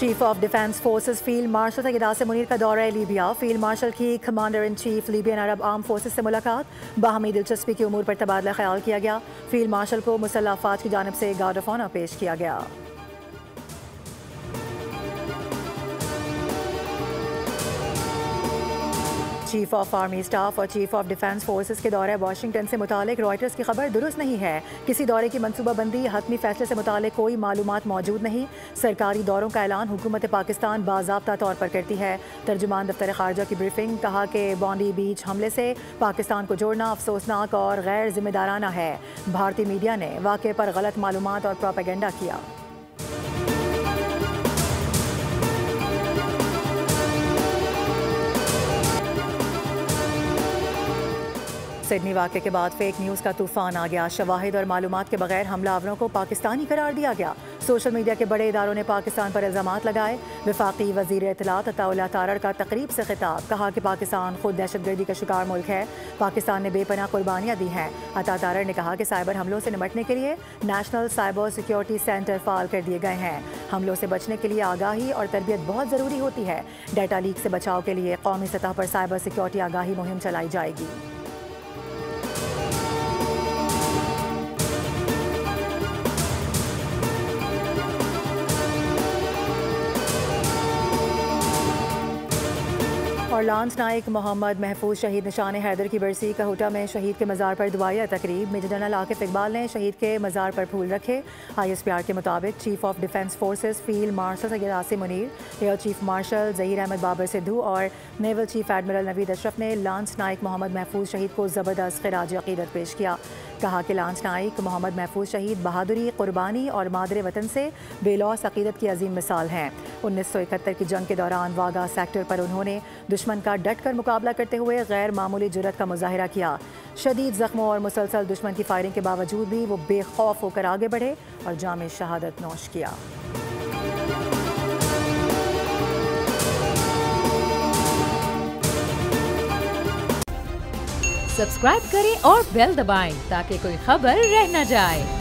Chief of defence forces field marshal Syed Asim Munir का दौरा Libya. Field marshal की commander in chief Libyan Arab arm forces से मुलाकात। बाहमी दिलचस्पी के उमूर पर तबादला ख्याल किया गया। फील्ड मार्शल को मुसल्लह अफवाज की जानिब से गार्ड ऑफ ऑनर पेश किया गया। चीफ ऑफ आर्मी स्टाफ और चीफ ऑफ डिफेंस फोर्सेस के दौरे वाशिंगटन से मुतालिक रॉयटर्स की खबर दुरुस्त नहीं है। किसी दौरे की मनसूबाबंदी हतमी फैसले से मुतालिक कोई मालूमात मौजूद नहीं। सरकारी दौरों का ऐलान हुकूमत पाकिस्तान बाज़ाब्ता तौर पर करती है। तर्जुमान दफ्तर खारजा की ब्रीफिंग, कहा कि बॉन्डी बीच हमले से पाकिस्तान को जोड़ना अफसोसनाक और गैर जिम्मेदाराना है। भारतीय मीडिया ने वाक़े पर गलत मालूमात और प्रोपेगेंडा किया। सिडनी वाक़े के बाद फेक न्यूज़ का तूफान आ गया। शवाहिद और मालूमात के बगैर हमलावरों को पाकिस्तानी करार दिया गया। सोशल मीडिया के बड़े इदारों ने पाकिस्तान पर इल्ज़ामात लगाए। वफाकी वज़ीर इत्तलात अताउल्लाह तारड़ का तकरीब से खिताब, कहा कि पाकिस्तान खुद दहशतगर्दी का शिकार मुल्क है। पाकिस्तान ने बेपनाह कुर्बानियाँ दी हैं। अता तारड़ ने कहा कि साइबर हमलों से निपटने के लिए नेशनल साइबर सिक्योरिटी सेंटर फाल कर दिए गए हैं। हमलों से बचने के लिए आगाही और तरबियत बहुत ज़रूरी होती है। डाटा लीक से बचाव के लिए कौमी सतह पर साइबर सिक्योरिटी आगाही मुहिम चलाई जाएगी। और लांस नाइक मोहम्मद महफूज शहीद निशान हैदर की बरसी। कहूटा में शहीद के मज़ार पर दुआया तकरीब। मेजर जनरल आकिफ इकबाल ने शहीद के मज़ार पर फूल रखे। ISPR के मुताबिक chief of defence forces field marshal Syed Asim Munir, air chief marshal Zaheer Ahmed Babar Sidhu और naval chief admiral Naveed Ashraf ने लांस नाइक मोहम्मद महफूज शहीद को ज़बरदस्त खिराज अक़ीदत पेश किया। कहा कि लांस नाइक मोहम्मद महफूज शहीद बहादुरी, कुर्बानी और मादरे वतन से बेलौस अक़ीदत की अजीम मिसाल हैं। 1971 की जंग के दौरान वागा सेक्टर पर उन्होंने दुश्मन का डट कर मुकाबला करते हुए गैर मामूली जुर्रत का मुजाहिरा किया। शदीद जख्मों और मुसलसल दुश्मन की फायरिंग के बावजूद भी वो बेखौफ होकर आगे बढ़े और जाम शहादत नोश किया। सब्सक्राइब करें और बेल दबाएं ताकि कोई खबर रह न जाए।